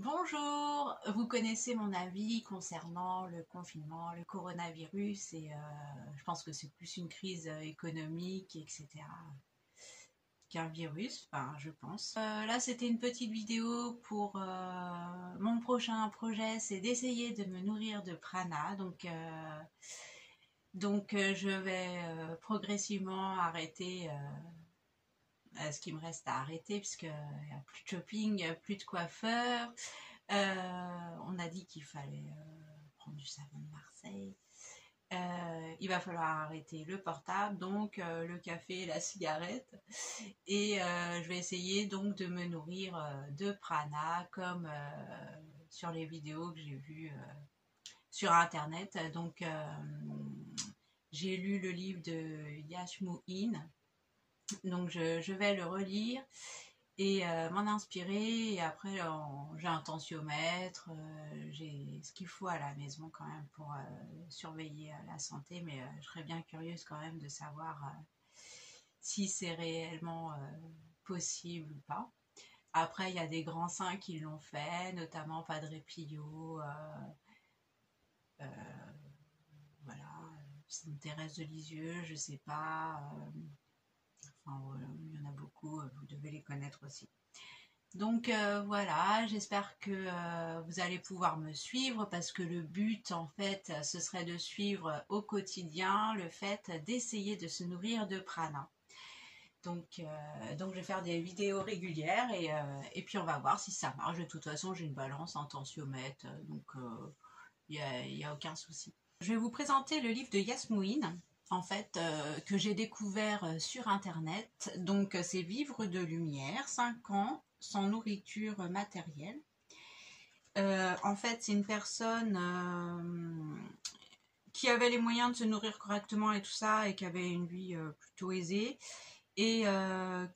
Bonjour, vous connaissez mon avis concernant le confinement, le coronavirus et je pense que c'est plus une crise économique, etc. qu'un virus, enfin je pense. Là c'était une petite vidéo pour mon prochain projet, c'est d'essayer de me nourrir de prana. Donc je vais progressivement arrêter ce qui me reste à arrêter puisqu'il n'y a plus de shopping, plus de coiffeur. On a dit qu'il fallait prendre du savon de Marseille. Il va falloir arrêter le portable, donc le café et la cigarette. Et je vais essayer donc de me nourrir de prana comme sur les vidéos que j'ai vues sur internet. Donc j'ai lu le livre de Yashmu-in, donc je vais le relire et m'en inspirer. Et après, j'ai un tensiomètre, j'ai ce qu'il faut à la maison quand même pour surveiller la santé, mais je serais bien curieuse quand même de savoir si c'est réellement possible ou pas. Après, il y a des grands saints qui l'ont fait, notamment Padre Pio, euh, voilà, Sainte Thérèse de Lisieux, je sais pas. Enfin, voilà, il y en a beaucoup, vous devez les connaître aussi. Donc voilà, j'espère que vous allez pouvoir me suivre parce que le but en fait ce serait de suivre au quotidien le fait d'essayer de se nourrir de prana. Donc je vais faire des vidéos régulières et puis on va voir si ça marche. De toute façon j'ai une balance, un tensiomètre, donc y a aucun souci. Je vais vous présenter le livre de Yasmouine, en fait, que j'ai découvert sur internet. Donc c'est Vivre de lumière, 5 ans sans nourriture matérielle. En fait, c'est une personne qui avait les moyens de se nourrir correctement et tout ça, et qui avait une vie plutôt aisée, et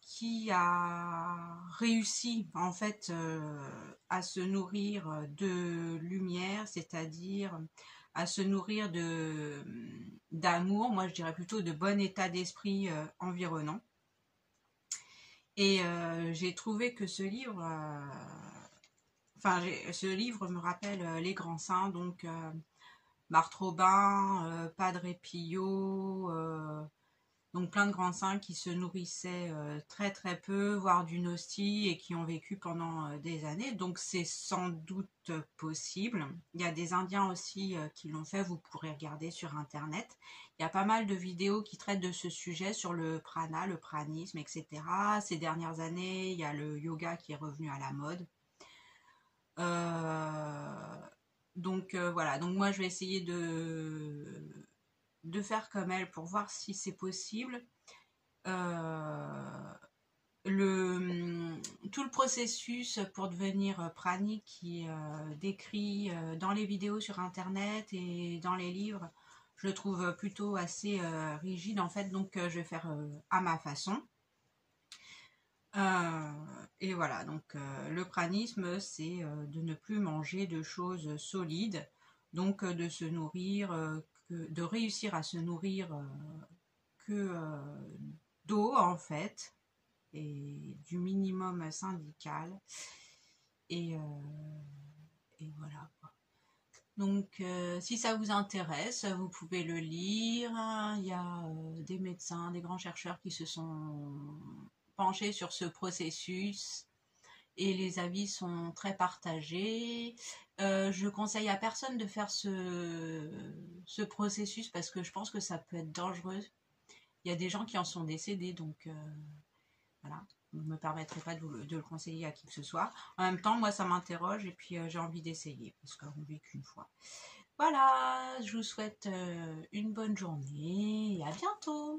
qui a réussi en fait à se nourrir de lumière, c'est-à-dire à se nourrir de d'amour, moi je dirais plutôt de bon état d'esprit environnant. Et j'ai trouvé que ce livre, ce livre me rappelle les grands saints, donc Marthe Robin, Padre Pio, donc plein de grands saints qui se nourrissaient très très peu, voire d'une hostie, et qui ont vécu pendant des années. Donc c'est sans doute possible. Il y a des Indiens aussi qui l'ont fait, vous pourrez regarder sur internet. Il y a pas mal de vidéos qui traitent de ce sujet sur le prana, le pranisme, etc. Ces dernières années, il y a le yoga qui est revenu à la mode. Voilà, donc moi je vais essayer de faire comme elle pour voir si c'est possible. Tout le processus pour devenir pranique qui est décrit dans les vidéos sur internet et dans les livres, je le trouve plutôt assez rigide en fait, donc je vais faire à ma façon. Et voilà, donc le pranisme, c'est de ne plus manger de choses solides, donc de se nourrir, de réussir à se nourrir que d'eau en fait, et du minimum syndical. Et, voilà. Donc si ça vous intéresse, vous pouvez le lire. Il y a des médecins, des grands chercheurs qui se sont penchés sur ce processus et les avis sont très partagés. Je conseille à personne de faire ce processus parce que je pense que ça peut être dangereux. Il y a des gens qui en sont décédés, donc voilà. Je ne me permettrai pas de le conseiller à qui que ce soit. En même temps, moi, ça m'interroge et puis j'ai envie d'essayer parce qu'on vit qu'une fois. Voilà, je vous souhaite une bonne journée et à bientôt.